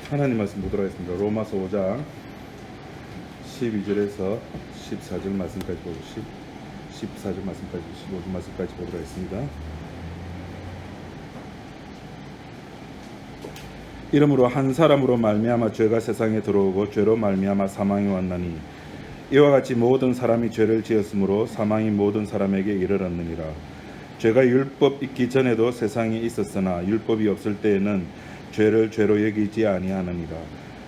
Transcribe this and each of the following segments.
하나님 말씀 보도록 하겠습니다. 로마서 5장 12절에서 14절 말씀까지 보고 14절 말씀까지 15절 말씀까지 보도록 하겠습니다. 이러므로 한 사람으로 말미암아 죄가 세상에 들어오고 죄로 말미암아 사망이 왔나니 이와 같이 모든 사람이 죄를 지었으므로 사망이 모든 사람에게 이르렀느니라. 죄가 율법 있기 전에도 세상에 있었으나 율법이 없을 때에는 죄를 죄로 여기지 아니하느니라.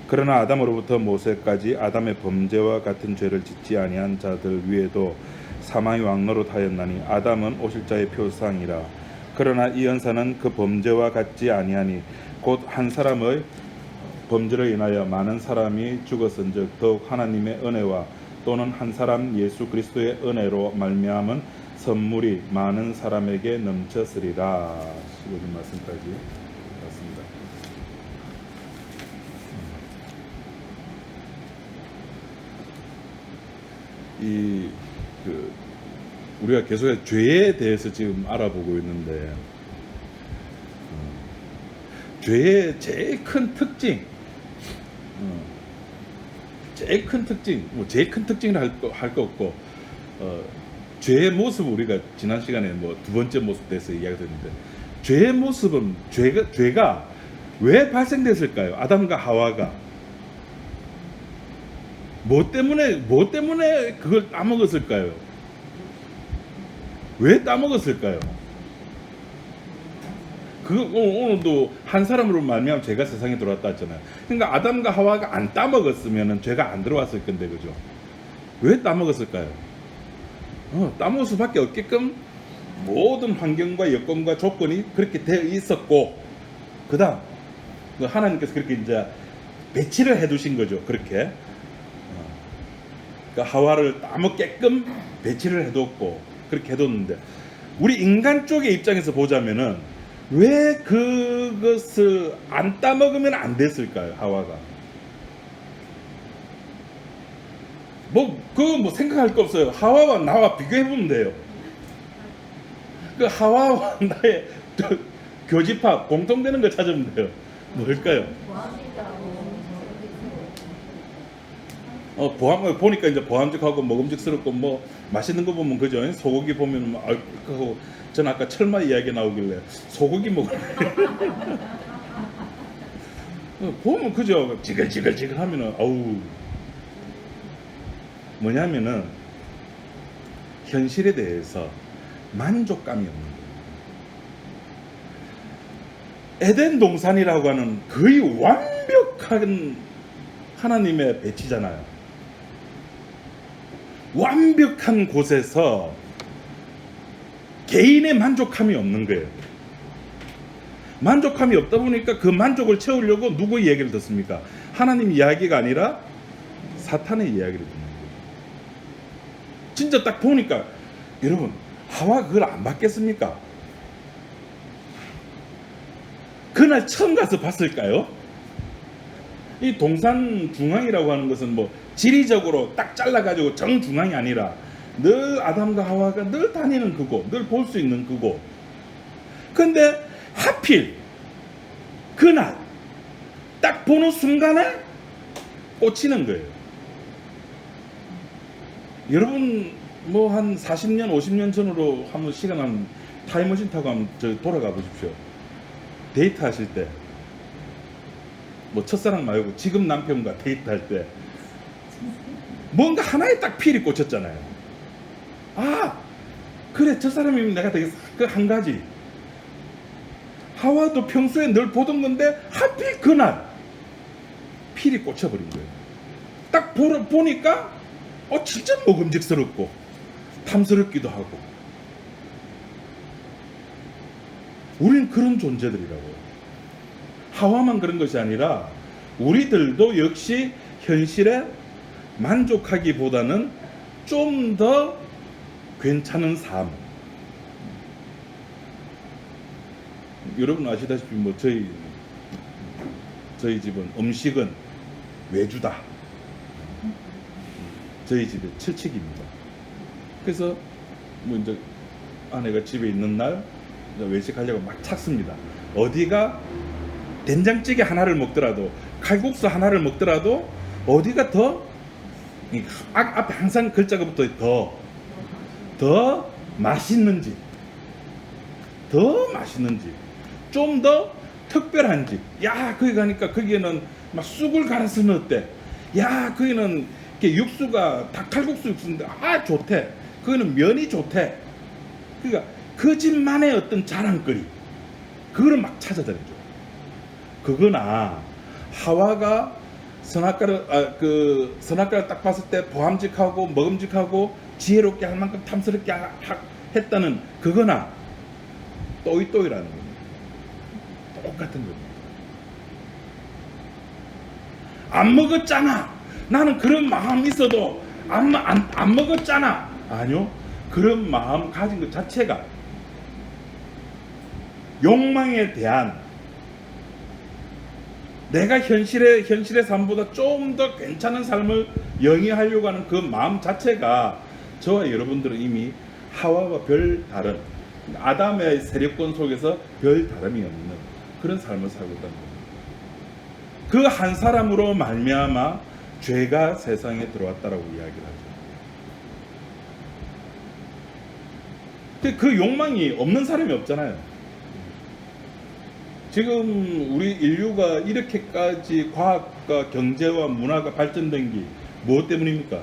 그러나 아담으로부터 모세까지 아담의 범죄와 같은 죄를 짓지 아니한 자들 위에도 사망이 왕노릇하였나니 아담은 오실 자의 표상이라. 그러나 이 연사는 그 범죄와 같지 아니하니 곧 한 사람의 범죄로 인하여 많은 사람이 죽었은즉 더욱 하나님의 은혜와 또는 한 사람 예수 그리스도의 은혜로 말미암은 선물이 많은 사람에게 넘쳤으리라. 15절 말씀까지 봤습니다. 우리가 계속 죄에 대해서 지금 알아보고 있는데 죄의 제일 큰 특징, 제일 큰 특징이라 할 거 없고, 죄의 모습 우리가 지난 시간에 두 번째 모습 대해서 이야기했는데, 죄의 모습은 죄가 왜 발생됐을까요? 아담과 하와가 뭐 때문에 그걸 따먹었을까요? 왜 따먹었을까요? 오늘도 한 사람으로 말미암아 죄가 세상에 들어왔다 했잖아요. 그러니까 아담과 하와가 안 따먹었으면 죄가 안 들어왔을 건데, 그죠? 왜 따먹었을까요? 따먹을 수밖에 없게끔 모든 환경과 여건과 조건이 그렇게 되어 있었고, 그 다음 하나님께서 그렇게 이제 배치를 해두신 거죠. 그렇게 하와를 따먹게끔 배치를 해뒀고, 그렇게 해뒀는데, 우리 인간 쪽의 입장에서 보자면은 왜 그것을 안 따먹으면 안 됐을까요? 하와가 그거 생각할 거 없어요. 하와와 나와 비교해보면 돼요. 그 하와와 나의 교집합 공통되는 거 찾으면 돼요. 뭘까요? 보니까 이제 보암직하고 먹음직스럽고 맛있는 거 보면 그죠? 소고기 보면 하고, 저는 아까 철마 이야기 나오길래 소고기 먹을래. 보면 그죠? 지글지글 하면은 뭐냐면은 현실에 대해서 만족감이 없는 거예요. 에덴 동산이라고 하는 거의 완벽한 하나님의 배치잖아요. 완벽한 곳에서 개인의 만족함이 없는 거예요. 만족함이 없다 보니까 그 만족을 채우려고 누구 이야기를 듣습니까? 하나님 이야기가 아니라 사탄의 이야기를 듣는 거예요. 진짜 딱 보니까, 여러분, 하와 그걸 안 봤겠습니까? 그날 처음 가서 봤을까요? 이 동산 중앙이라고 하는 것은 지리적으로 딱 잘라가지고 정중앙이 아니라 늘 아담과 하와가 늘 다니는 그곳, 늘 볼 수 있는 그곳. 근데 하필 그날 딱 보는 순간에 꽂히는 거예요. 여러분 한 40년 50년 전으로 한번 시간 타임머신 타고 한번 돌아가 보십시오. 데이트 하실 때, 첫사랑 말고 지금 남편과 데이트할 때 뭔가 하나에 딱 필이 꽂혔잖아요. 그래, 저 사람이면 내가 되게 한 가지. 하와도 평소에 늘 보던 건데 하필 그날 필이 꽂혀버린 거예요. 딱 보니까 진짜 먹음직스럽고 탐스럽기도 하고. 우리는 그런 존재들이라고요. 하와만 그런 것이 아니라 우리들도 역시 현실에 만족하기보다는 좀 더 괜찮은 삶. 여러분 아시다시피 저희 집은 음식은 외주다. 저희 집에 철칙입니다. 그래서 이제 아내가 집에 있는 날 외식하려고 막 찾습니다. 어디가 된장찌개 하나를 먹더라도 칼국수 하나를 먹더라도 어디가 더 앞에 항상 글자가 붙어 더 맛있는지, 더 맛있는지, 좀 더 특별한지. 야, 거기 가니까 거기에는 막 쑥을 갈아서 넣었대. 야, 거기는 이렇게 육수가 닭칼국수 육수인데 좋대. 거기는 면이 좋대. 그러니까 그 집만의 어떤 자랑거리, 그거를 막 찾아다니죠. 그거나 하와가 선악과를 딱 봤을 때 보함직하고 먹음직하고 지혜롭게 할 만큼 탐스럽게 했다는 그거나 또이또이라는 겁니다. 똑같은 겁니다. 안 먹었잖아. 나는 그런 마음 있어도 안 먹었잖아. 아니요. 그런 마음 가진 것 자체가 욕망에 대한, 내가 현실의 삶보다 좀 더 괜찮은 삶을 영위하려고 하는 그 마음 자체가 저와 여러분들은 이미 하와와 별 다른, 아담의 세력권 속에서 별 다름이 없는 그런 삶을 살고 있다는 겁니다. 그 한 사람으로 말미암아 죄가 세상에 들어왔다라고 이야기를 하죠. 그 욕망이 없는 사람이 없잖아요. 지금 우리 인류가 이렇게까지 과학과 경제와 문화가 발전된 게 무엇 때문입니까?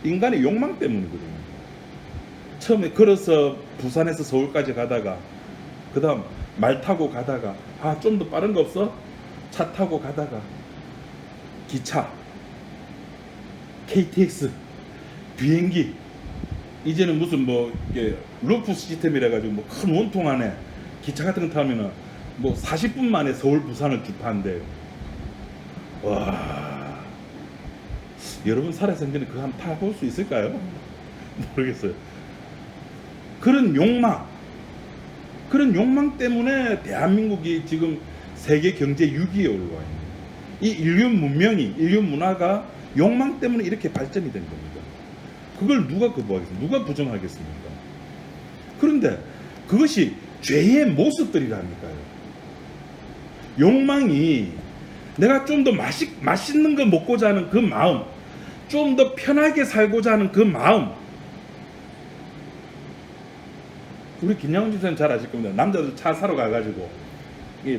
인간의 욕망 때문이거든요. 처음에 걸어서 부산에서 서울까지 가다가, 그 다음 말 타고 가다가, 좀 더 빠른 거 없어? 차 타고 가다가 기차, KTX, 비행기, 이제는 무슨 루프 시스템이라 가지고 큰 원통 안에 기차 같은 거 타면은 40분 만에 서울 부산을 주파한대요. 와, 여러분 살아서 전에 그거 한번 타볼 수 있을까요? 모르겠어요. 그런 욕망 때문에 대한민국이 지금 세계 경제 6위에 올라와 있는, 이 인류 문명이, 인류 문화가 욕망 때문에 이렇게 발전이 된 겁니다. 그걸 누가 거부하겠습니까? 누가 부정하겠습니까? 그런데 그것이 죄의 모습들이라니까요. 욕망이, 내가 좀 더 맛있는 거 먹고자 하는 그 마음, 좀 더 편하게 살고자 하는 그 마음. 우리 김양훈 집사님 잘 아실 겁니다. 남자들 차 사러 가가지고,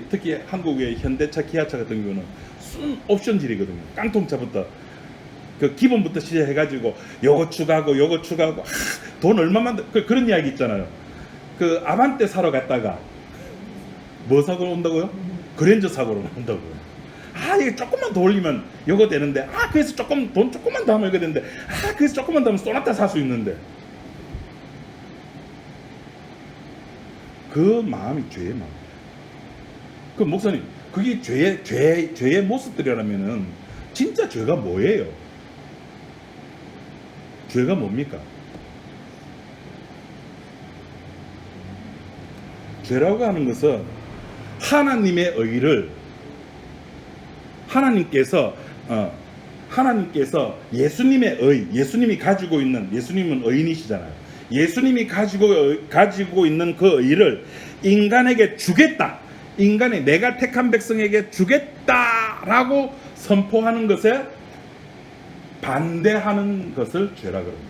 특히 한국의 현대차, 기아차 같은 경우는 순 옵션질이거든요. 깡통차부터 그 기본부터 시작해가지고 요거 추가하고 돈 얼마만 그런 이야기 있잖아요. 그 아반떼 사러 갔다가 뭐 사고 온다고요? 그랜저 사고로 온다고요. 이게 조금만 더 올리면 요거 되는데, 그래서 돈 조금만 더 하면 이거 되는데, 그래서 조금만 더 하면 소나타 살 수 있는데, 그 마음이 죄의 마음. 그 목사님, 그게 죄의 모습들이라면은 진짜 죄가 뭐예요? 죄가 뭡니까? 죄라고 하는 것은 하나님의 의를, 하나님께서 예수님의 의, 예수님이 가지고 있는, 예수님은 의인이시잖아요. 예수님이 가지고 있는 그 의를 인간에게 주겠다, 내가 택한 백성에게 주겠다라고 선포하는 것에 반대하는 것을 죄라고 합니다.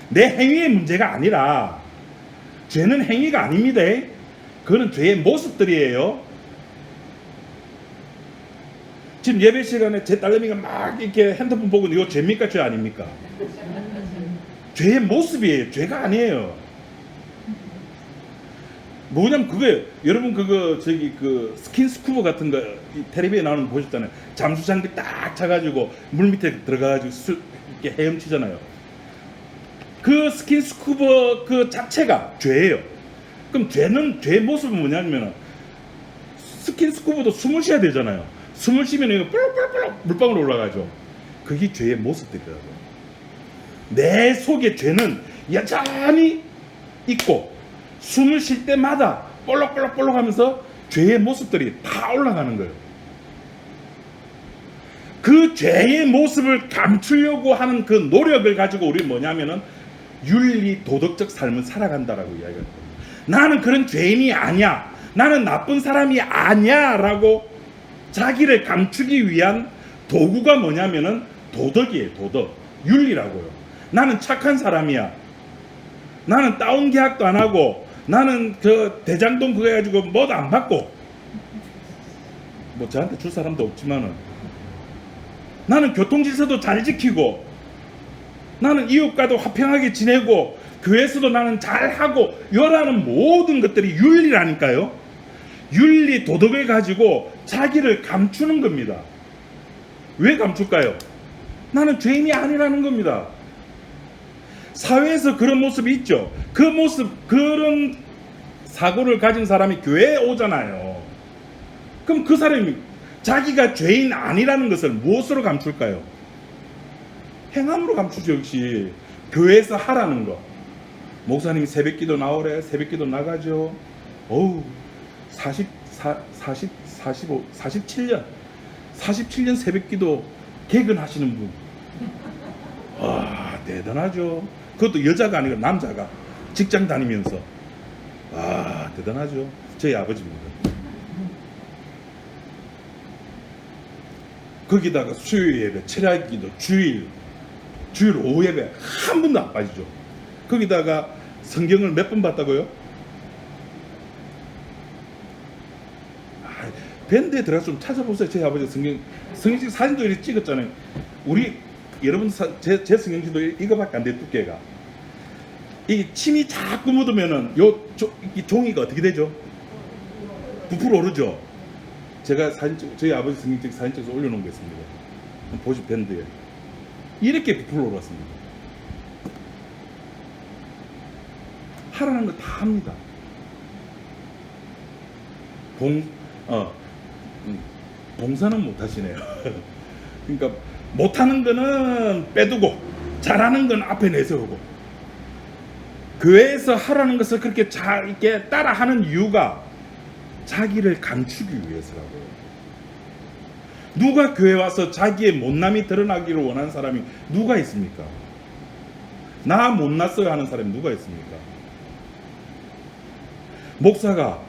내 행위의 문제가 아니라, 죄는 행위가 아닙니다. 그거는 죄의 모습들이에요. 지금 예배 시간에 제 딸내미가 막 이렇게 핸드폰 보고, 이거 죄입니까? 죄 아닙니까? 죄의 모습이에요. 죄가 아니에요. 뭐냐면 그거예요. 여러분 그 스킨스쿠버 같은 거 텔레비에 나오는 거 보셨잖아요. 잠수 장비 딱 차가지고 물 밑에 들어가가지고 이렇게 헤엄치잖아요. 그 스킨스쿠버 그 자체가 죄예요. 그럼 죄의 모습은 뭐냐면, 스킨스쿠버도 숨을 쉬어야 되잖아요. 숨을 쉬면 이거 뿔룩뿔룩 물방울 올라가죠. 그게 죄의 모습들이라고요. 내 속에 죄는 여전히 있고, 숨을 쉴 때마다 볼록볼록 하면서 죄의 모습들이 다 올라가는 거예요. 그 죄의 모습을 감추려고 하는 그 노력을 가지고 우리는 뭐냐면은 윤리 도덕적 삶을 살아간다라고 이야기합니다. 나는 그런 죄인이 아니야, 나는 나쁜 사람이 아니야 라고 자기를 감추기 위한 도구가 뭐냐면은 도덕이에요. 도덕. 윤리라고요. 나는 착한 사람이야. 나는 다운 계약도 안 하고, 나는 그 대장동 그거 해가지고 뭐도 안 받고, 뭐 저한테 줄 사람도 없지만은, 나는 교통질서도 잘 지키고, 나는 이웃과도 화평하게 지내고, 교회에서도 나는 잘하고, 이라는 모든 것들이 윤리라니까요. 윤리 도덕을 가지고 자기를 감추는 겁니다. 왜 감출까요? 나는 죄인이 아니라는 겁니다. 사회에서 그런 모습이 있죠. 그 모습, 그런 사고를 가진 사람이 교회에 오잖아요. 그럼 그 사람이 자기가 죄인 아니라는 것을 무엇으로 감출까요? 행함으로 감추죠. 역시 교회에서 하라는 거. 목사님이 새벽기도 나오래. 새벽기도 나가죠. 어우, 47년 새벽기도 개근하시는 분. 와, 대단하죠. 그것도 여자가 아니고 남자가 직장 다니면서. 와, 대단하죠. 저희 아버지입니다. 거기다가 수요일 예배, 철야기도, 주일 오후 예배 한 번도 안 빠지죠. 거기다가 성경을 몇 번 봤다고요? 밴드에 들어가서 좀 찾아보세요. 저희 아버지 성경책 사진도 이렇게 찍었잖아요. 여러분 제 성경책도 이거밖에 안 돼요. 두께가. 이 침이 자꾸 묻으면은 이 종이가 어떻게 되죠? 부풀어 오르죠. 제가 저희 아버지 성경책 사진 찍어서 올려놓은 거 있습니다. 보시 밴드에 이렇게 부풀어 오르었습니다. 하라는 거 다 합니다. 봉사는 못 하시네요. 그러니까 못하는 거는 빼두고 잘하는 건 앞에 내세우고, 교회에서 하라는 것을 그렇게 잘 이렇게 따라하는 이유가 자기를 감추기 위해서라고요. 누가 교회 와서 자기의 못남이 드러나기를 원하는 사람이 누가 있습니까? 나 못났어요 하는 사람이 누가 있습니까? 목사나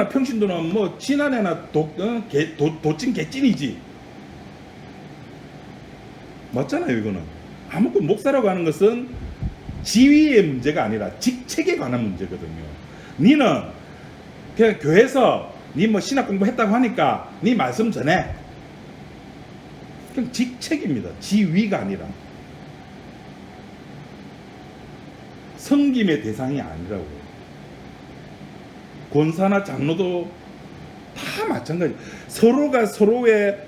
평신도나 뭐 지난해나 도찐 개찐이지. 맞잖아요. 이거는 아무튼 목사라고 하는 것은 지위의 문제가 아니라 직책에 관한 문제거든요. 니는 그냥 교회에서 니 뭐 신학 공부했다고 하니까 니 말씀 전해. 그냥 직책입니다. 지위가 아니라. 섬김의 대상이 아니라고요. 권사나 장로도 다 마찬가지. 서로가 서로의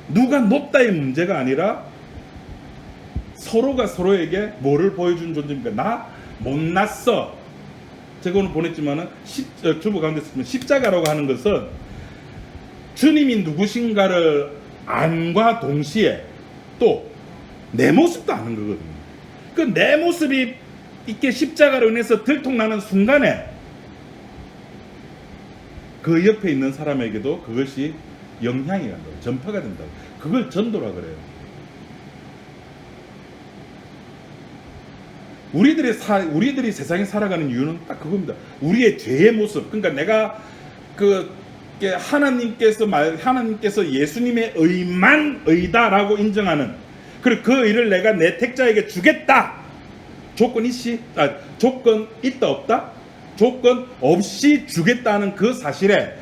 누가 높다의 문제가 아니라 서로가 서로에게 뭐를 보여준 존재입니까? 나 못났어. 제가 오늘 보냈지만은 주보 가운데 쓰면 십자가라고 하는 것은 주님이 누구신가를 안과 동시에 또 내 모습도 아는 거거든요. 그 내 모습이 이렇게 십자가로 인해서 들통나는 순간에 그 옆에 있는 사람에게도 그것이 영향이 간다고, 전파가 된다고. 그걸 전도라 그래요. 우리들이 세상에 살아가는 이유는 딱 그겁니다. 우리의 죄의 모습. 그러니까 내가 하나님께서 예수님의 의만 의다라고 인정하는, 그리고 그 의를 내가 내 택자에게 주겠다. 조건 있다 없다? 조건 없이 주겠다는 그 사실에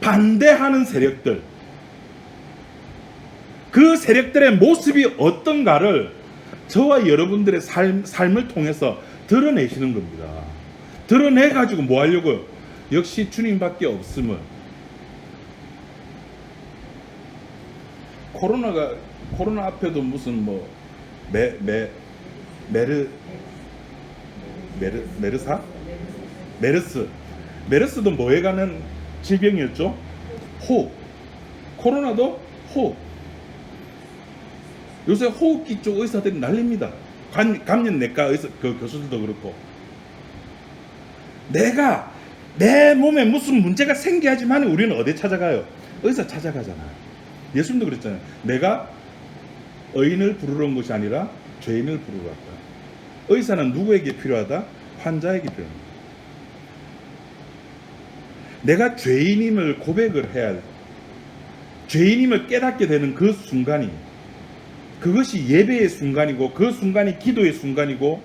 반대하는 세력들, 그 세력들의 모습이 어떤가를 저와 여러분들의 삶을 통해서 드러내시는 겁니다. 드러내가지고 뭐 하려고요? 역시 주님밖에 없음을. 코로나 앞에도 무슨 뭐 메르스도 뭐에 관한 질병이었죠? 호흡. 코로나도 호흡. 요새 호흡기 쪽 의사들이 난립니다. 감염내과 의사 교수들도 그렇고. 내가 내 몸에 무슨 문제가 생겨야지만 우리는 어디 찾아가요? 의사 찾아가잖아요. 예수님도 그랬잖아요. 내가 의인을 부르러 온 것이 아니라 죄인을 부르러 왔다. 의사는 누구에게 필요하다? 환자에게 필요합니다. 내가 죄인임을 고백을 해야 죄인임을 깨닫게 되는 그 순간이, 그것이 예배의 순간이고, 그 순간이 기도의 순간이고,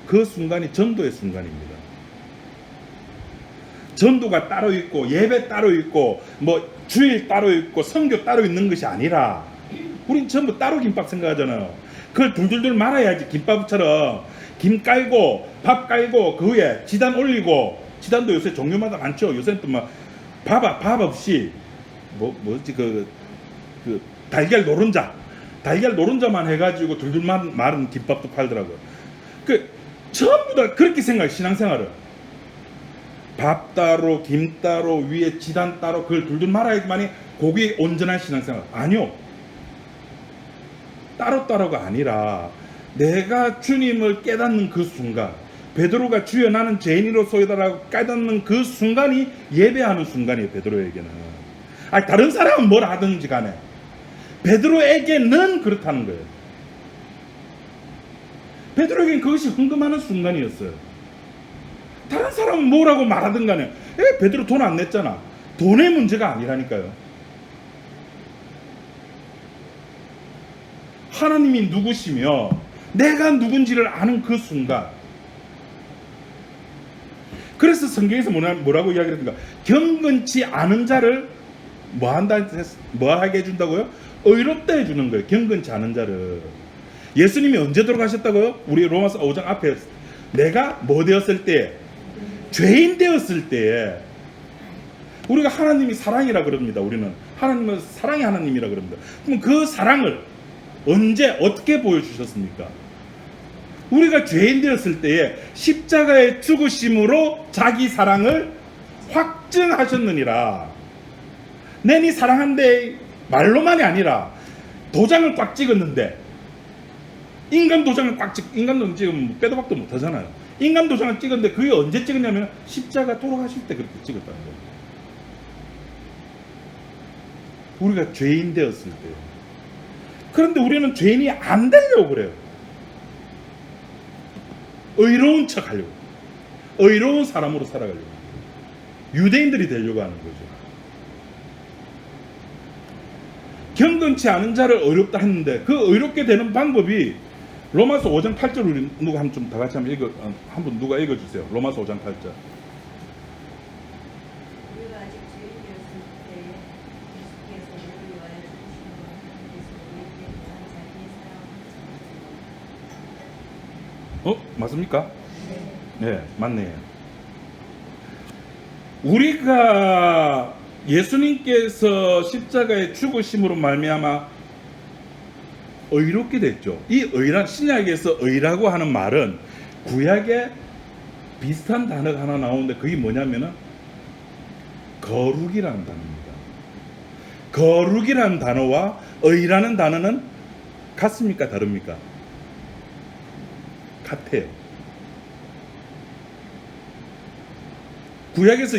그 순간이 전도의 순간입니다. 전도가 따로 있고 예배 따로 있고 뭐 주일 따로 있고 선교 따로 있는 것이 아니라, 우린 전부 따로 김밥 생각하잖아요. 그걸 둘둘둘 말아야지. 김밥처럼 김 깔고 밥 깔고 그 위에 지단 올리고, 지단도 요새 종류마다 많죠. 요새는 또 막 밥 없이 뭐지 그 달걀 노른자만 해가지고 둘둘 마른 김밥도 팔더라고요. 그 전부 다 그렇게 생각해. 신앙생활을 밥 따로 김 따로 위에 지단 따로 그걸 둘둘 말아야지만이 그게 온전한 신앙생활. 아니요, 따로따로가 아니라 내가 주님을 깨닫는 그 순간, 베드로가 주여 나는 죄인으로소이다라고 깨닫는 그 순간이 예배하는 순간이에요. 베드로에게는. 다른 사람은 뭘 하든지 간에 베드로에게는 그렇다는 거예요. 베드로에게는 그것이 헌금하는 순간이었어요. 다른 사람은 뭐라고 말하든 간에, 베드로 돈 안 냈잖아. 돈의 문제가 아니라니까요. 하나님이 누구시며 내가 누군지를 아는 그 순간. 그래서 성경에서 뭐라고 이야기했는가? 경건치 않은 자를 뭐 하게 해준다고요? 의롭다 해주는 거예요. 경건치 않은 자를. 예수님이 언제 돌아가셨다고요? 우리 로마서 5장 앞에 내가 뭐 되었을 때? 죄인 되었을 때에. 우리가 하나님이 사랑이라 그럽니다. 우리는 하나님은 사랑의 하나님이라 그럽니다. 그럼 그 사랑을 언제 어떻게 보여주셨습니까? 우리가 죄인 되었을 때에 십자가의 죽으심으로 자기 사랑을 확증하셨느니라. 내니 사랑한데 말로만이 아니라 도장을 꽉 찍었는데, 인간 도장을 인간 찍으면 빼도 박도 못 하잖아요. 인간 도장을 찍었는데 그게 언제 찍었냐면 십자가 돌아가실 때 그렇게 찍었다는 거예요. 우리가 죄인 되었을 때. 그런데 우리는 죄인이 안 되려고 그래요. 의로운 척 하려고, 의로운 사람으로 살아가려고, 유대인들이 되려고 하는 거죠. 경건치 않은 자를 의롭다 했는데 그 의롭게 되는 방법이 로마서 5장 8절 우리 누가 한번 좀 다 같이 한번 누가 읽어주세요. 로마서 5장 8절. 맞습니까? 네, 맞네요. 우리가 예수님께서 십자가의 죽으심으로 말미암아 의롭게 됐죠. 이 의란, 신약에서 의라고 하는 말은 구약에 비슷한 단어가 하나 나오는데 그게 뭐냐면은 거룩이라는 단어입니다. 거룩이라는 단어와 의라는 단어는 같습니까? 다릅니까? 같아요. 구약에서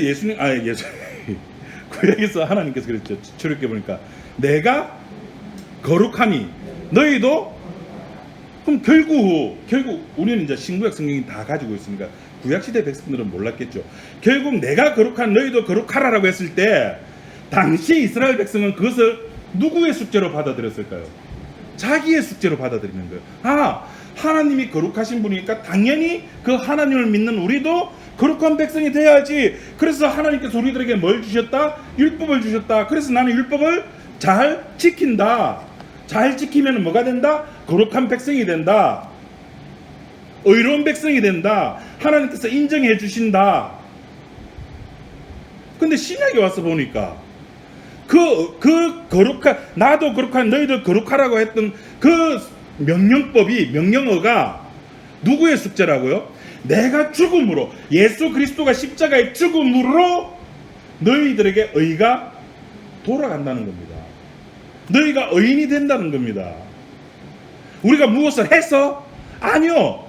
구약에서 하나님께서 그랬죠. 출애굽기 보니까 내가 거룩하니 너희도. 그럼 결국 우리는 이제 신구약 성경이 다 가지고 있으니까 구약시대 백성들은 몰랐겠죠. 결국 내가 거룩한 너희도 거룩하라라고 했을 때 당시 이스라엘 백성은 그것을 누구의 숙제로 받아들였을까요? 자기의 숙제로 받아들이는 거예요. 하나님이 거룩하신 분이니까 당연히 그 하나님을 믿는 우리도 거룩한 백성이 돼야지. 그래서 하나님께서 우리들에게 뭘 주셨다? 율법을 주셨다. 그래서 나는 율법을 잘 지킨다. 잘 지키면 뭐가 된다? 거룩한 백성이 된다. 의로운 백성이 된다. 하나님께서 인정해 주신다. 근데 신약에 와서 보니까 그 거룩한, 나도 거룩한 너희도 거룩하라고 했던 그 명령어가 누구의 숙제라고요? 내가 죽음으로, 예수 그리스도가 십자가의 죽음으로 너희들에게 의가 돌아간다는 겁니다. 너희가 의인이 된다는 겁니다. 우리가 무엇을 해서? 아니요.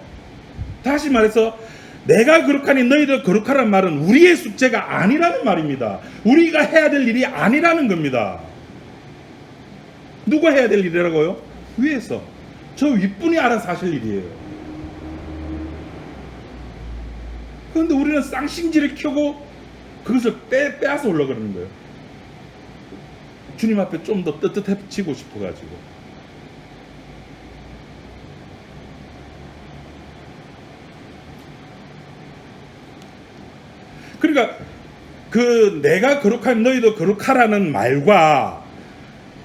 다시 말해서 내가 거룩하니 너희도 거룩하란 말은 우리의 숙제가 아니라는 말입니다. 우리가 해야 될 일이 아니라는 겁니다. 누가 해야 될 일이라고요? 위에서. 저 윗분이 알아서 하실 일이에요. 그런데 우리는 쌍심지를 켜고 그것을 빼앗아 올라 그러는 거예요. 주님 앞에 좀 더 떳떳해지고 싶어가지고. 그러니까 그 내가 거룩한 너희도 거룩하라는 말과,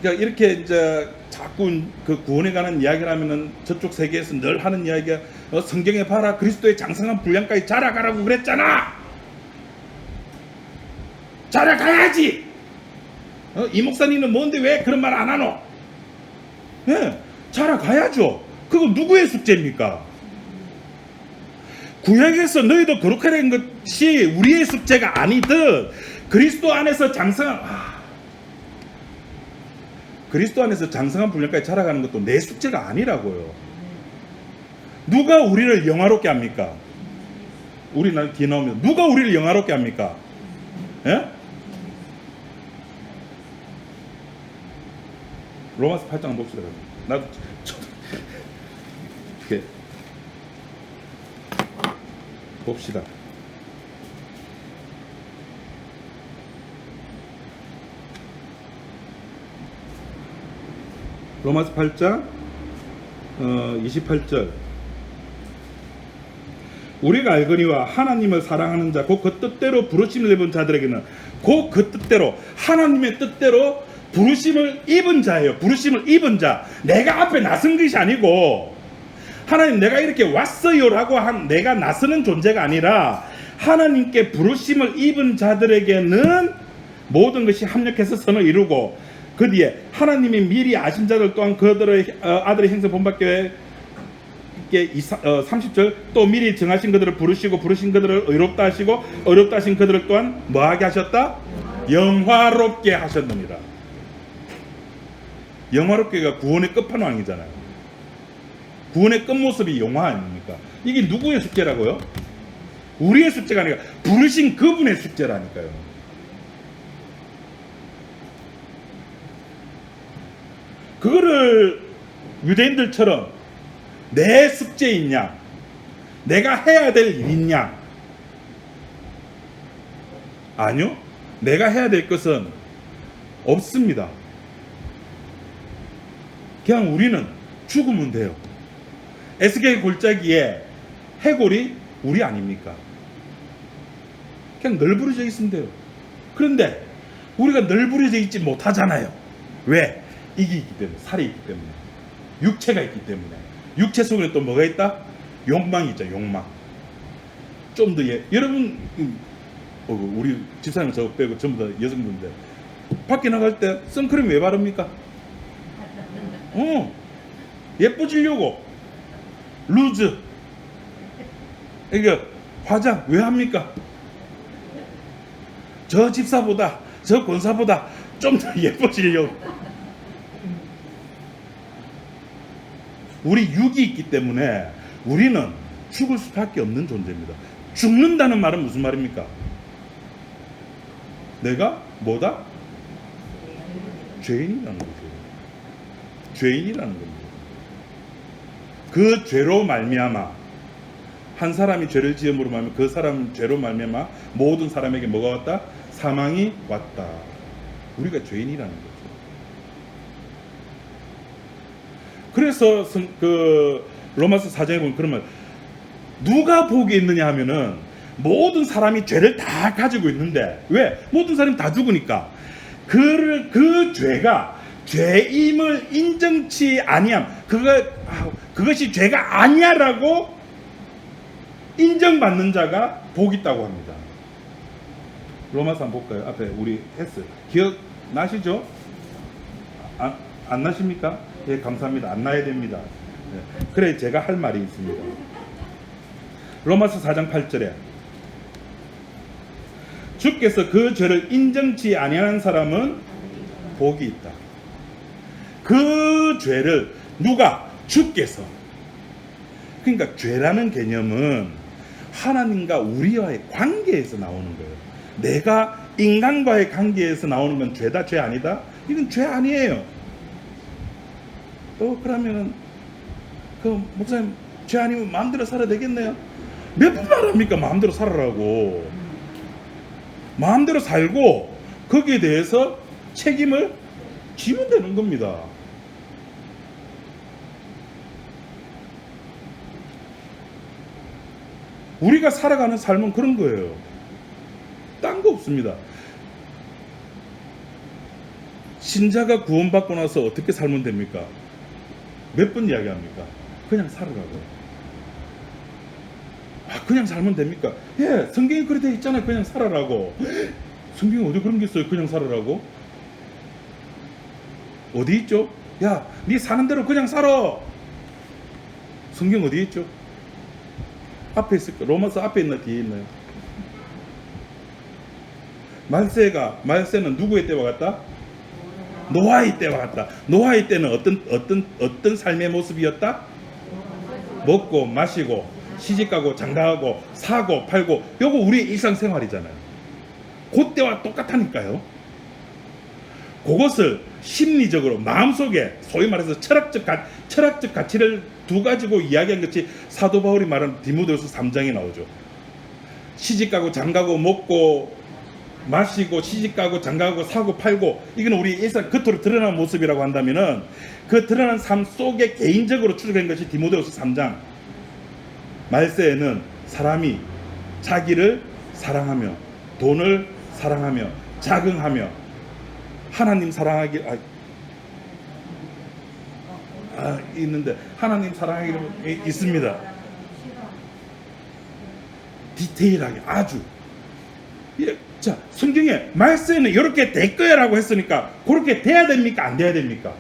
그러니까 이렇게 이제 자꾸 그 구원에 관한 이야기를 하면은 저쪽 세계에서 늘 하는 이야기가 성경에 봐라, 그리스도의 장성한 분량까지 자라가라고 그랬잖아. 자라가야지. 이 목사님은 뭔데 왜 그런 말 안 하노? 예, 자라가야죠. 그거 누구의 숙제입니까? 구약에서 너희도 거룩하라는 것이 우리의 숙제가 아니듯 그리스도 안에서 그리스도 안에서 장성한 분량까지 자라가는 것도 내 숙제가 아니라고요. 누가 우리를 영화롭게 합니까? 우리는 뒤에 나오면 누가 우리를 영화롭게 합니까? 예? 로마서 8장 봅시다. 나도 이렇게 봅시다. 로마서 8장 28절. 우리가 알거니와 하나님을 사랑하는 자 곧 그 뜻대로 부르심을 입은 자들에게는 곧 그 뜻대로 하나님의 뜻대로 부르심을 입은 자예요. 부르심을 입은 자. 내가 앞에 나선 것이 아니고, 하나님 내가 이렇게 왔어요라고 한 내가 나서는 존재가 아니라 하나님께 부르심을 입은 자들에게는 모든 것이 합력해서 선을 이루고, 그 뒤에 하나님이 미리 아신 자들 또한 그들의 아들의 행성 본받게 30절, 또 미리 정하신 그들을 부르시고 부르신 그들을 의롭다 하시고 의롭다 하신 그들을 또한 뭐하게 하셨다? 영화롭게 하셨느니라. 영화롭게가 구원의 끝판왕이잖아요. 구원의 끝모습이 영화 아닙니까? 이게 누구의 숙제라고요? 우리의 숙제가 아니라 부르신 그분의 숙제라니까요. 그거를 유대인들처럼 내 숙제있냐, 내가 해야 될 일이냐? 아니요. 내가 해야 될 것은 없습니다. 그냥 우리는 죽으면 돼요. 에스겔 골짜기에 해골이 우리 아닙니까? 그냥 널브러져 있으면 돼요. 그런데 우리가 널브러져 있지 못하잖아요. 왜? 이게 있기 때문에, 살이 있기 때문에, 육체가 있기 때문에. 육체 속에 또 뭐가 있다? 욕망이 있죠. 욕망. 좀 더 여러분, 우리 집사님 저 빼고 전부 다 여성분인데 밖에 나갈 때 선크림 왜 바릅니까? 예뻐지려고. 루즈. 그러니까 화장 왜 합니까? 저 집사보다, 저 권사보다 좀 더 예뻐지려고. 우리 육이 있기 때문에 우리는 죽을 수밖에 없는 존재입니다. 죽는다는 말은 무슨 말입니까? 내가 뭐다? 죄인이라는 거죠. 죄인이라는 겁니다. 그 죄로 말미암아, 한 사람이 죄를 지음으로 말미암아 그 사람 죄로 말미암아 모든 사람에게 뭐가 왔다? 사망이 왔다. 우리가 죄인이라는 거죠. 그래서 그 로마서 4장에 보면 그러면 누가 복이 있느냐 하면은 모든 사람이 죄를 다 가지고 있는데, 왜? 모든 사람이 다 죽으니까 그 죄가 죄임을 인정치 아니함, 그것이 죄가 아니야라고 인정받는 자가 복이 있다고 합니다. 로마서 한번 볼까요? 앞에 우리 했어요. 기억나시죠? 안 나십니까? 예, 감사합니다. 안 나야 됩니다. 네. 그래 제가 할 말이 있습니다. 로마서 4장 8절에 주께서 그 죄를 인정치 아니하는 사람은 복이 있다. 그 죄를 누가? 주께서. 그러니까 죄라는 개념은 하나님과 우리와의 관계에서 나오는 거예요. 내가 인간과의 관계에서 나오는 건 죄다, 죄 아니다? 이건 죄 아니에요. 그러면은 그 목사님 죄 아니면 마음대로 살아야 되겠네요. 몇 번 말합니까? 마음대로 살아라고. 마음대로 살고 거기에 대해서 책임을 지면 되는 겁니다. 우리가 살아가는 삶은 그런 거예요. 딴 거 없습니다. 신자가 구원받고 나서 어떻게 살면 됩니까? 몇 번 이야기합니까? 그냥 살으라고요. 그냥 살면 됩니까? 예, 성경에 그렇게 돼 있잖아요. 그냥 살아라고. 성경에 어디 그런 게 있어요? 그냥 살아라고? 어디 있죠? 야, 네 사는 대로 그냥 살아. 성경 어디 있죠? 앞에 있을까? 로마서 앞에 있나 뒤에 있나요? 말세는 누구의 때와 같다? 노아의 때와 같다. 노아의 때는 어떤 삶의 모습이었다? 먹고 마시고 시집가고 장가가고 사고 팔고, 요거 우리의 일상생활이잖아요. 그때와 똑같다니까요. 그것을 심리적으로 마음속에 소위 말해서 철학적 가치를 두 가지고 이야기한 것이 사도 바울이 말하는 디모데후서 3장에 나오죠. 시집가고 장가고 먹고 마시고 시집가고 장가가고 사고 팔고, 이건 우리 일상 겉으로 드러나는 모습이라고 한다면은, 그 드러난 삶 속에 개인적으로 추적한 것이 디모데후서 3장. 말세에는 사람이 자기를 사랑하며 돈을 사랑하며 자긍하며 하나님 사랑하기 있는데 하나님 사랑하기는 있습니다. 디테일하게 아주. 예, 자, 성경에 말세는 이렇게 될 거야라고 했으니까 그렇게 돼야 됩니까? 안 돼야 됩니까?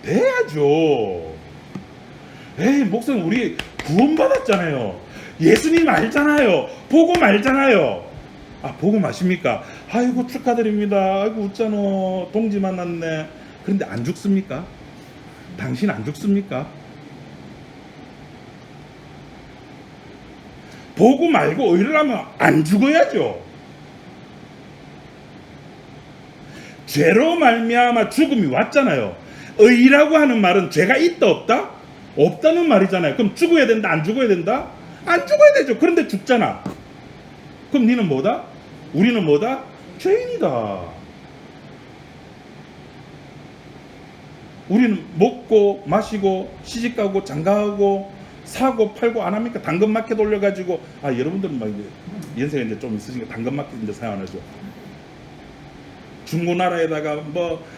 돼야죠. 에이, 목사님 우리 구원받았잖아요. 예수님 알잖아요. 복음 알잖아요. 복음 아십니까? 아이고 축하드립니다. 아이고 웃잖아. 동지 만났네. 그런데 안 죽습니까? 당신 안 죽습니까? 복음 알고 의를 안 죽어야죠. 죄로 말미암아 죽음이 왔잖아요. 의라고 하는 말은 죄가 있다 없다? 없다는 말이잖아요. 그럼 죽어야 된다 안 죽어야 된다? 안 죽어야 되죠. 그런데 죽잖아. 그럼 니는 뭐다? 우리는 뭐다? 죄인이다. 우리는 먹고 마시고 시집가고 장가가고 사고 팔고 안 합니까? 당근마켓 올려가지고, 여러분들은 막 이제 연세가 이제 좀 있으시니까 당근마켓 이제 사용 안 하죠. 중고나라에다가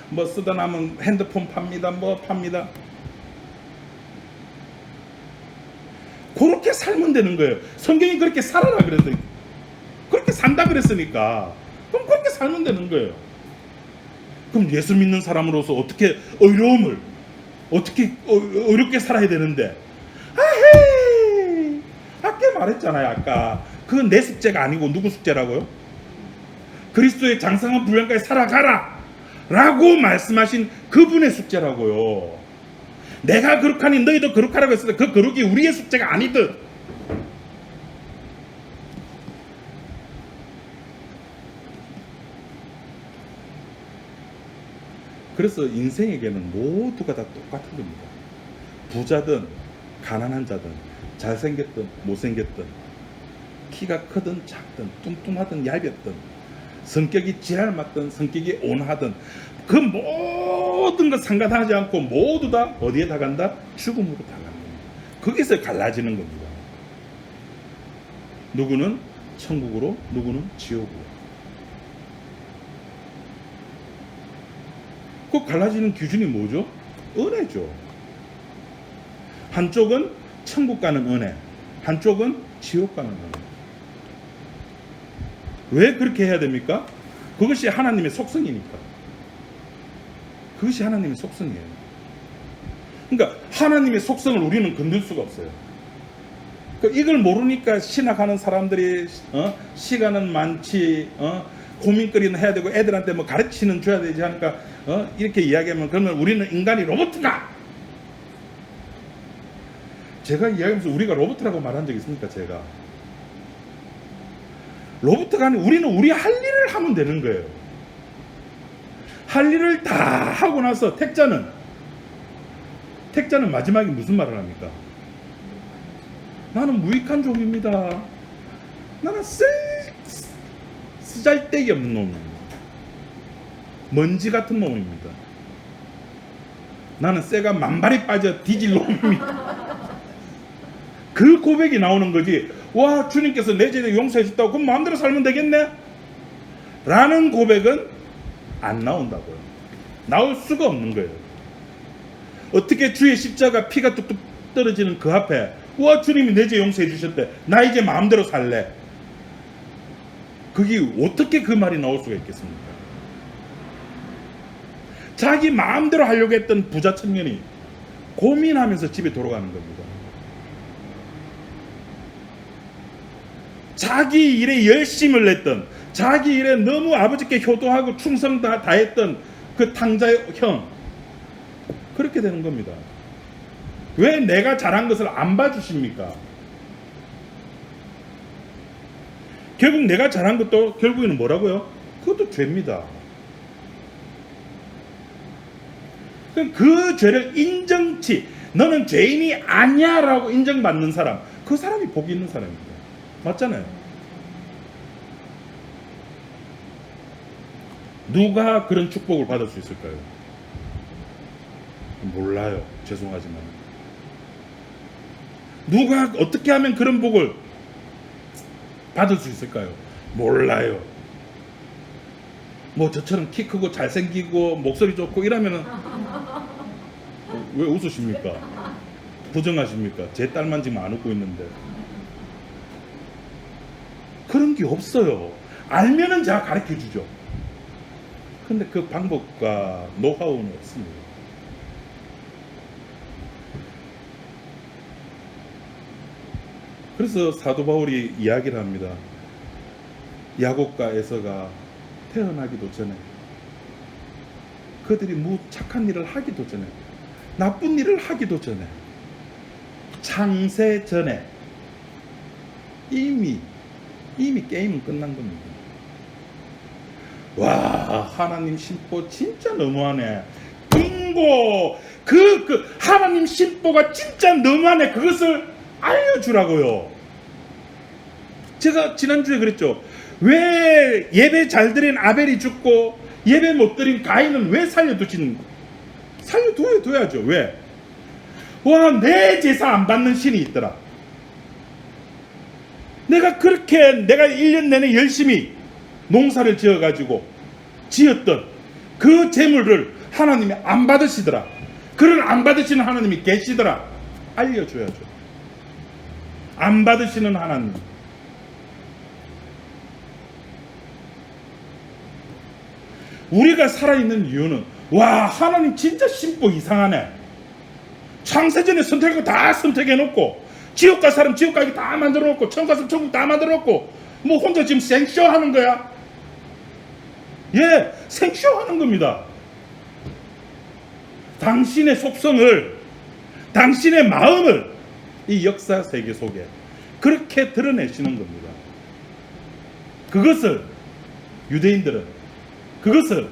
뭐 쓰다 남은 핸드폰 팝니다. 뭐 팝니다. 그렇게 살면 되는 거예요. 성경이 그렇게 살아라 그랬더니, 그렇게 산다 그랬으니까 그럼 그렇게 살면 되는 거예요. 그럼 예수 믿는 사람으로서 어떻게 어려움을 어떻게 어렵게 살아야 되는데, 아까 말했잖아요. 아까 그건 내 숙제가 아니고 누구 숙제라고요? 그리스도의 장성한 분량까지 살아가라 라고 말씀하신 그분의 숙제라고요. 내가 거룩하니 너희도 거룩하라고 했을 때 그 거룩이 우리의 숙제가 아니듯. 그래서 인생에게는 모두가 다 똑같은 겁니다. 부자든 가난한 자든 잘생겼든 못생겼든 키가 크든 작든 뚱뚱하든 얇았든 성격이 지랄맞든 성격이 온하든 그 모든 것 상관하지 않고 모두 다 어디에 다 간다? 죽음으로 다 간다. 거기서 갈라지는 겁니다. 누구는 천국으로, 누구는 지옥으로. 그 갈라지는 기준이 뭐죠? 은혜죠. 한쪽은 천국 가는 은혜, 한쪽은 지옥 가는 은혜. 왜 그렇게 해야 됩니까? 그것이 하나님의 속성이니까. 그것이 하나님의 속성이에요. 그러니까 하나님의 속성을 우리는 건들 수가 없어요. 이걸 모르니까 신학하는 사람들이 시간은 많지, 고민거리는 해야 되고 애들한테 뭐 가르치는 줘야 되지 하니까 이렇게 이야기하면, 그러면 우리는 인간이 로봇인가? 제가 이야기하면서 우리가 로봇이라고 말한 적 있습니까? 제가 로봇가 아니고 우리는 우리 할 일을 하면 되는 거예요. 할 일을 다 하고 나서 택자는 마지막에 무슨 말을 합니까? 나는 무익한 종입니다. 나는 쓰잘데기 없는 놈입니다. 먼지 같은 놈입니다. 나는 쇠가 만발이 빠져 뒤질 놈입니다. 그 고백이 나오는 거지. 와, 주님께서 내 죄를 용서해 줬다고 그럼 마음대로 살면 되겠네? 라는 고백은 안 나온다고요. 나올 수가 없는 거예요. 어떻게 주의 십자가 피가 뚝뚝 떨어지는 그 앞에 와, 주님이 내 죄 용서해 주셨대, 나 이제 마음대로 살래, 그게 어떻게 그 말이 나올 수가 있겠습니까? 자기 마음대로 하려고 했던 부자 청년이 고민하면서 집에 돌아가는 겁니다. 자기 일에 열심을 냈던, 자기 일에 너무 아버지께 효도하고 충성 다했던 그 탕자의 형, 그렇게 되는 겁니다. 왜 내가 잘한 것을 안 봐주십니까? 결국 내가 잘한 것도 결국에는 뭐라고요? 그것도 죄입니다. 그 죄를 인정치, 너는 죄인이 아니야 라고 인정받는 사람, 그 사람이 복이 있는 사람입니다. 맞잖아요. 누가 그런 축복을 받을 수 있을까요? 몰라요. 죄송하지만. 누가 어떻게 하면 그런 복을 받을 수 있을까요? 몰라요. 뭐 저처럼 키 크고 잘생기고 목소리 좋고 이러면은 왜 웃으십니까? 부정하십니까? 제 딸만 지금 안 웃고 있는데. 그런 게 없어요. 알면은 제가 가르쳐 주죠. 근데 그 방법과 노하우는 없습니다. 그래서 사도 바울이 이야기를 합니다. 야곱과 에서가 태어나기도 전에, 그들이 착한 일을 하기도 전에, 나쁜 일을 하기도 전에, 창세 전에 이미 게임은 끝난 겁니다. 와, 하나님 신보 진짜 너무하네. 빙고! 그 하나님 신보가 진짜 너무하네. 그것을 알려주라고요. 제가 지난주에 그랬죠. 왜 예배 잘 드린 아벨이 죽고 예배 못 드린 가인은 왜 살려둬야죠. 왜? 와, 내 제사 안 받는 신이 있더라. 내가 1년 내내 열심히 농사를 지어가지고 지었던 그 재물을 하나님이 안 받으시더라. 그런 안 받으시는 하나님이 계시더라. 알려줘야죠. 안 받으시는 하나님. 우리가 살아있는 이유는, 와, 하나님 진짜 신보 이상하네. 창세전에 선택한 거 다 선택해놓고, 지옥 갈 사람 지옥 가기 다 만들어놓고, 천국 갈 사람 천국 다 만들어놓고, 뭐 혼자 지금 생쇼 하는 거야? 예, 생쇼 하는 겁니다. 당신의 속성을, 당신의 마음을 이 역사 세계 속에 그렇게 드러내시는 겁니다. 그것을 유대인들은, 그것을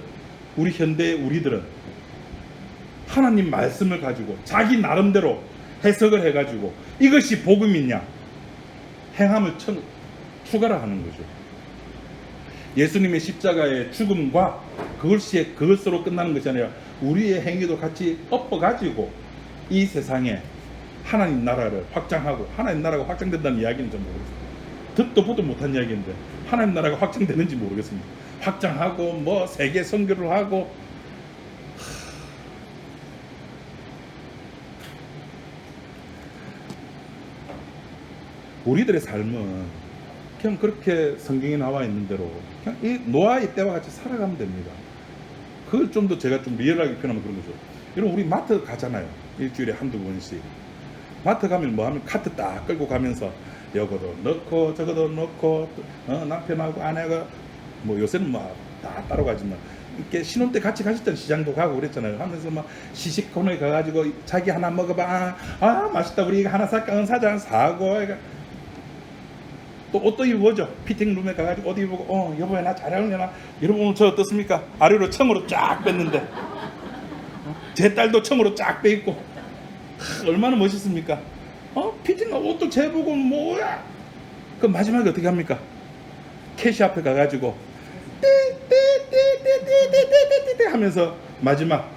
우리 현대의 우리들은 하나님 말씀을 가지고 자기 나름대로 해석을 해가지고 이것이 복음이냐 행함을 추가를 하는 거죠. 예수님의 십자가의 죽음과 그것으로 끝나는 것이 아니라 우리의 행위도 같이 엎어가지고 이 세상에 하나님 나라를 확장하고, 하나님 나라가 확장된다는 이야기는 좀 모르겠습니다. 듣도 보도 못한 이야기인데 하나님 나라가 확장되는지 모르겠습니다. 확장하고 뭐 세계 선교를 하고, 우리들의 삶은 그냥 그렇게 성경에 나와 있는 대로 그냥 이 노아의 때와 같이 살아가면 됩니다. 그걸 좀 더 제가 좀 리얼하게 표현하면 그런 거죠. 여러분, 우리 마트 가잖아요. 일주일에 한두 번씩. 마트 가면 뭐 하면 카트 딱 끌고 가면서 이거도 넣고 저거도 넣고, 남편하고 아내가 뭐 요새는 막 다 따로 가지만 이렇게 신혼 때 같이 가셨잖아요. 시장도 가고 그랬잖아요. 하면서 막 시식 코너에 가가지고 자기 하나 먹어봐. 아 맛있다. 우리 이거 하나 살까? 사자 사고. 또 옷도 입어보죠. 피팅룸에 가가지고 옷 입어보고, 여보야 나 잘 어울려나? 여러분 오늘 저 어떻습니까? 아래로 청으로 쫙 뺐는데 제 딸도 청으로 쫙 빼입고 얼마나 멋있습니까? 피팅 옷도 재보고 뭐야? 그 마지막에 어떻게 합니까? 캐시 앞에 가가지고 때 하면서 마지막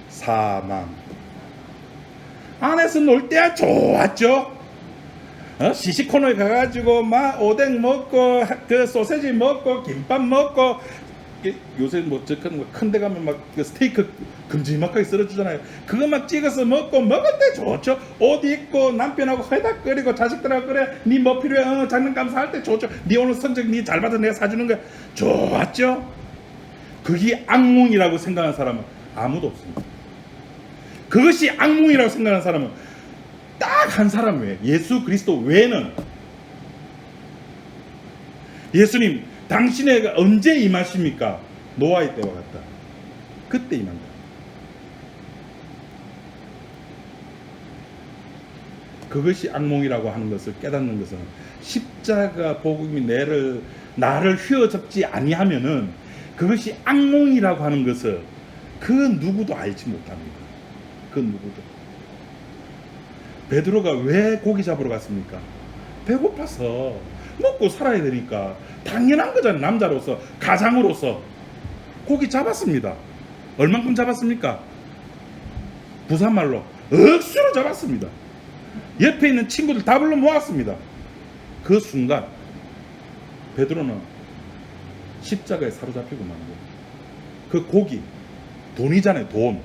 사망. 안에서 놀 때야 좋았죠. 시식코너에 가가지고 막 오뎅 먹고 그 소세지 먹고 김밥 먹고, 요새 뭐 큰 데 가면 막 그 스테이크 큼지막하게 썰어주잖아요. 그거 막 찍어서 먹고 먹을 때 좋죠. 옷 입고 남편하고 회닥거리고 자식들하고 그래 니 뭐 필요해 장난감 살 때 좋죠. 니 오늘 성적 니 잘 받아 내가 사주는 거야 좋았죠. 그게 악몽이라고 생각하는 사람은 아무도 없습니다. 그것이 악몽이라고 생각하는 사람은 딱 한 사람 외에, 예수 그리스도 외에는, 예수님 당신의 언제 임하십니까? 노아의 때와 같다. 그때 임한다. 그것이 악몽이라고 하는 것을 깨닫는 것은, 십자가 복음이 나를 휘어잡지 아니하면은 그것이 악몽이라고 하는 것을 그 누구도 알지 못합니다. 그 누구도. 베드로가 왜 고기 잡으러 갔습니까? 배고파서, 먹고 살아야 되니까 당연한 거잖아요. 남자로서, 가장으로서 고기 잡았습니다. 얼만큼 잡았습니까? 부산말로 억수로 잡았습니다. 옆에 있는 친구들 다 불러 모았습니다. 그 순간 베드로는 십자가에 사로잡히고 만 거예요. 그 고기, 돈이잖아요. 돈.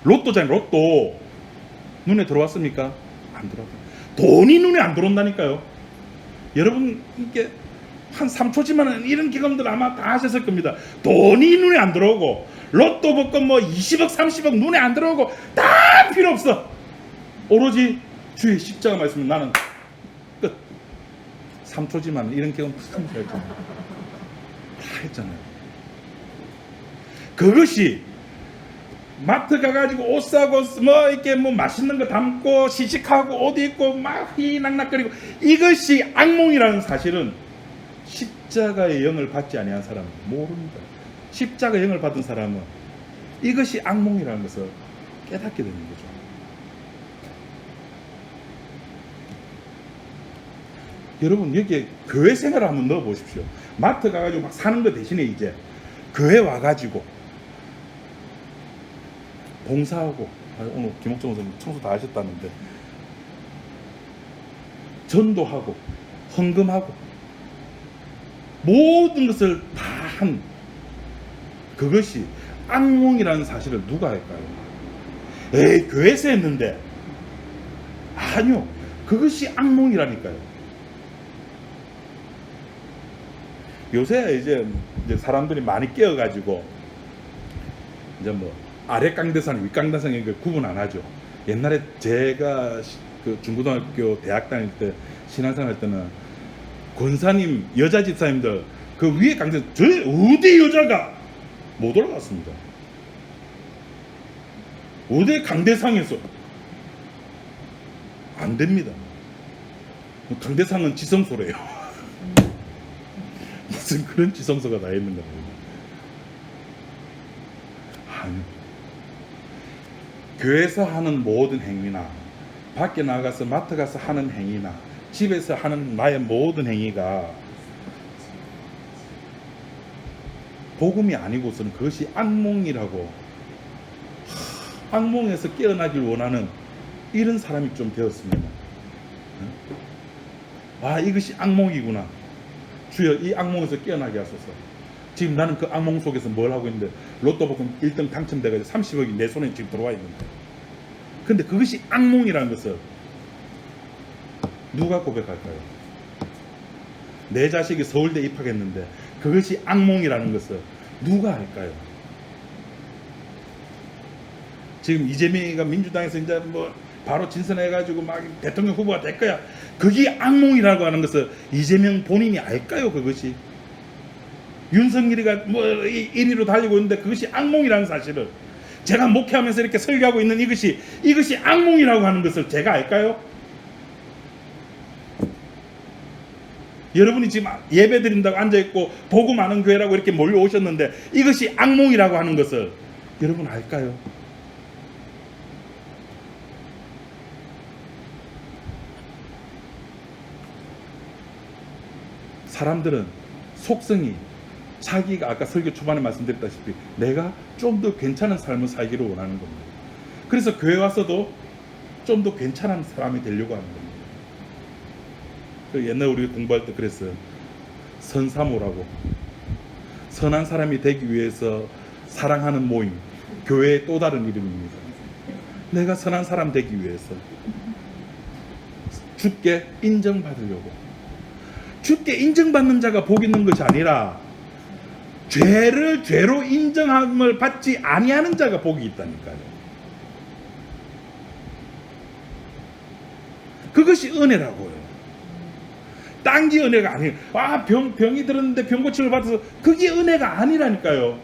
로또잖아요. 로또. 눈에 들어왔습니까? 안 들어왔어요. 돈이 눈에 안 들어온다니까요. 여러분, 이게 한 3초지만 이런 경험들 아마 다 하셨을 겁니다. 돈이 눈에 안 들어오고, 로또 복권 뭐 20억 30억 눈에 안 들어오고 다 필요 없어. 오로지 주의 십자가 말씀은 나는 끝. 3초지만 이런 경험 참 했잖아요. 다 했잖아요. 그것이 마트 가가지고 옷 사고 뭐 이렇게 뭐 맛있는 거 담고 시식하고 옷 입고 막 휘낙낙거리고, 이것이 악몽이라는 사실은 십자가의 영을 받지 아니한 사람은 모릅니다. 십자가의 영을 받은 사람은 이것이 악몽이라는 것을 깨닫게 되는 거죠. 여러분, 여기에 교회 생활을 한번 넣어 보십시오. 마트 가가지고 막 사는 거 대신에 이제 교회 와가지고 봉사하고, 오늘 김옥정 선생님 청소 다 하셨다는데, 전도하고 헌금하고 모든 것을 다 한 그것이 악몽이라는 사실을 누가 할까요? 에이, 교회에서 했는데. 아니요, 그것이 악몽이라니까요. 요새 이제 사람들이 많이 깨어가지고 이제 뭐 아래 강대상, 윗 강대상에 구분 안 하죠. 옛날에 제가 그 중고등학교, 대학 다닐 때 신앙생활 할 때는 권사님, 여자 집사님들 그 위에 강대상, 저 어디 여자가 못 올라갔습니다. 어디 강대상에서 안 됩니다. 강대상은 지성소래요. 무슨 그런 지성소가 다 있는가 봅니다. 아니, 교회에서 하는 모든 행위나 밖에 나가서 마트 가서 하는 행위나 집에서 하는 나의 모든 행위가 복음이 아니고서는 그것이 악몽이라고, 악몽에서 깨어나길 원하는 이런 사람이 좀 되었습니다. 아, 이것이 악몽이구나. 주여, 이 악몽에서 깨어나게 하소서. 지금 나는 그 악몽 속에서 뭘 하고 있는데, 로또 복권 1등 당첨돼가지고 30억이 내 손에 지금 들어와 있는데, 근데 그것이 악몽이라는 것을 누가 고백할까요? 내 자식이 서울대 입학했는데 그것이 악몽이라는 것을 누가 할까요? 지금 이재명이가 민주당에서 이제 뭐 바로 진선해가지고 막 대통령 후보가 될 거야. 그게 악몽이라고 하는 것을 이재명 본인이 알까요? 그것이 윤석열이가 뭐 1위로 달리고 있는데 그것이 악몽이라는 사실을, 제가 목회하면서 이렇게 설교하고 있는 이것이 악몽이라고 하는 것을 제가 알까요? 여러분이 지금 예배 드린다고 앉아있고 복음 많은 교회라고 이렇게 몰려오셨는데 이것이 악몽이라고 하는 것을 여러분 알까요? 사람들은 속성이 자기가 아까 설교 초반에 말씀드렸다시피 내가 좀 더 괜찮은 삶을 살기를 원하는 겁니다. 그래서 교회 와서도 좀 더 괜찮은 사람이 되려고 하는 겁니다. 옛날 우리 공부할 때 그랬어요. 선사모라고. 선한 사람이 되기 위해서 사랑하는 모임, 교회의 또 다른 이름입니다. 내가 선한 사람 되기 위해서 주께 인정받으려고. 주께 인정받는 자가 복 있는 것이 아니라 죄를 죄로 인정함을 받지 아니하는 자가 복이 있다니까요. 그것이 은혜라고요. 딴 게 은혜가 아니에요. 병이 들었는데 병고침을 받아서 그게 은혜가 아니라니까요.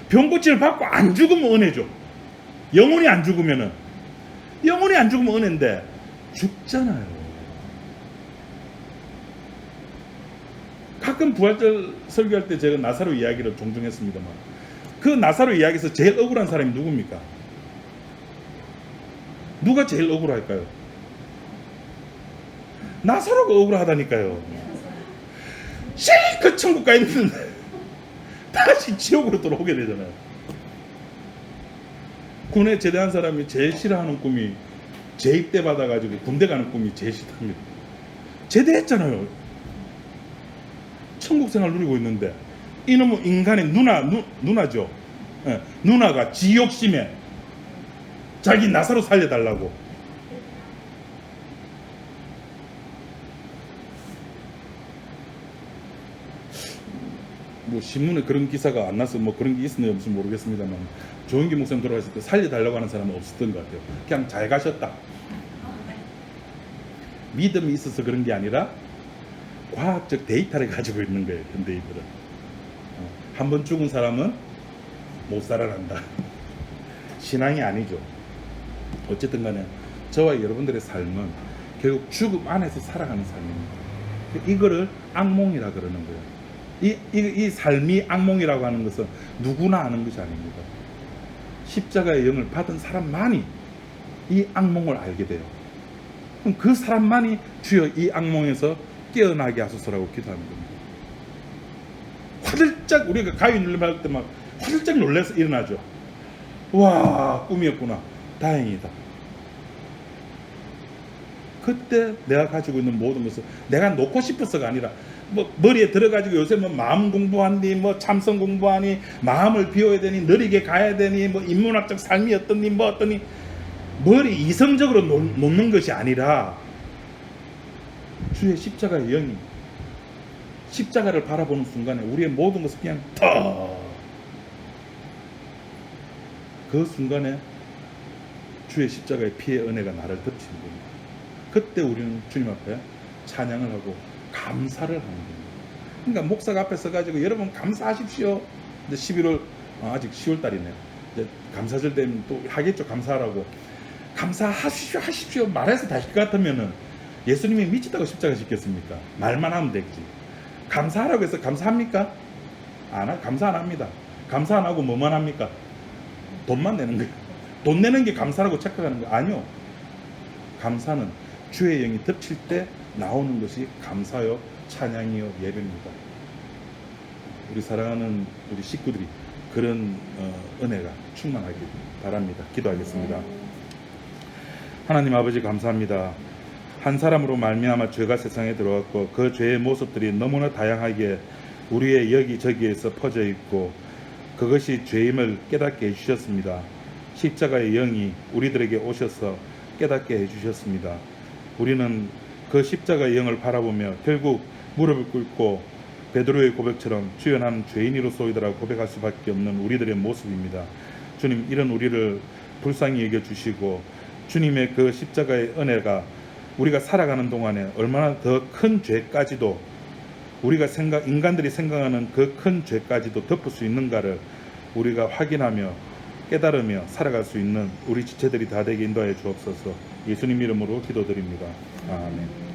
병고침을 받고 안 죽으면 은혜죠. 영혼이 안 죽으면 은혜인데 죽잖아요. 가끔 부활절 설교할 때 제가 나사로 이야기를 종종 했습니다만 그 나사로 이야기에서 제일 억울한 사람이 누굽니까? 누가 제일 억울할까요? 나사로가 억울하다니까요. 실컷 천국 가 있는데 다시 지옥으로 돌아오게 되잖아요. 군에 제대한 사람이 제일 싫어하는 꿈이 재입대 받아가지고 군대 가는 꿈이 제일 싫답니다. 제대했잖아요. 천국 생활 누리고 있는데 이놈은 인간의 누나죠. 예, 누나가 지욕심에 자기 나사로 살려달라고. 뭐 신문에 그런 기사가 안 나서 뭐 그런 게 있었는지 없는지 모르겠습니다만 조은기 목사님 돌아가실 때 살려달라고 하는 사람은 없었던 것 같아요. 그냥 잘 가셨다. 믿음이 있어서 그런 게 아니라 과학적 데이터를 가지고 있는 거예요. 현대인들은. 한번 죽은 사람은 못 살아난다. 신앙이 아니죠. 어쨌든 간에 저와 여러분들의 삶은 결국 죽음 안에서 살아가는 삶입니다. 이거를 악몽이라 그러는 거예요. 이 삶이 악몽이라고 하는 것은 누구나 아는 것이 아닙니다. 십자가의 영을 받은 사람만이 이 악몽을 알게 돼요. 그럼 그 사람만이 주여 이 악몽에서 깨어나게 하소서라고 기도하는 겁니다. 화들짝 우리가 가위 눌림 할 때 막 화들짝 놀라서 일어나죠. 와, 꿈이었구나. 다행이다. 그때 내가 가지고 있는 모든 것을 내가 놓고 싶어서가 아니라 뭐 머리에 들어가지고 요새 뭐 마음 공부하니 뭐 참선 공부하니 마음을 비워야 되니 느리게 가야 되니 뭐 인문학적 삶이 어떠니 뭐 어떠니 머리 이성적으로 놓는 것이 아니라 주의 십자가의 영이 십자가를 바라보는 순간에 우리의 모든 것을 그냥 그 순간에 주의 십자가의 피의 은혜가 나를 덮치는 겁니다. 그때 우리는 주님 앞에 찬양을 하고 감사를 하는 겁니다. 그러니까 목사가 앞에 서가지고 여러분 감사하십시오. 근데 11월 아직 10월 달이네요. 이제 감사절 되면 또 하겠죠. 감사하라고. 감사하십시오 말해서 다 할 것 같으면은 예수님이 미쳤다고 십자가 짓겠습니까? 말만 하면 되지. 감사하라고 해서 감사합니까? 감사 안 합니다. 감사 안 하고 뭐만 합니까? 돈만 내는 거예요. 돈 내는 게 감사라고 착각하는 거예요. 아니요. 감사는 주의 영이 덮칠 때 나오는 것이 감사요, 찬양이요, 예배입니다. 우리 사랑하는 우리 식구들이 그런 은혜가 충만하길 바랍니다. 기도하겠습니다. 하나님 아버지 감사합니다. 한 사람으로 말미암아 죄가 세상에 들어왔고 그 죄의 모습들이 너무나 다양하게 우리의 여기저기에서 퍼져 있고 그것이 죄임을 깨닫게 해주셨습니다. 십자가의 영이 우리들에게 오셔서 깨닫게 해주셨습니다. 우리는 그 십자가의 영을 바라보며 결국 무릎을 꿇고 베드로의 고백처럼 주여 나는 죄인이로소이다라고 고백할 수밖에 없는 우리들의 모습입니다. 주님, 이런 우리를 불쌍히 여겨주시고 주님의 그 십자가의 은혜가 우리가 살아가는 동안에 얼마나 더 큰 죄까지도 우리가 인간들이 생각하는 그 큰 죄까지도 덮을 수 있는가를 우리가 확인하며 깨달으며 살아갈 수 있는 우리 지체들이 다 되게 인도하여 주옵소서. 예수님 이름으로 기도드립니다. 아멘.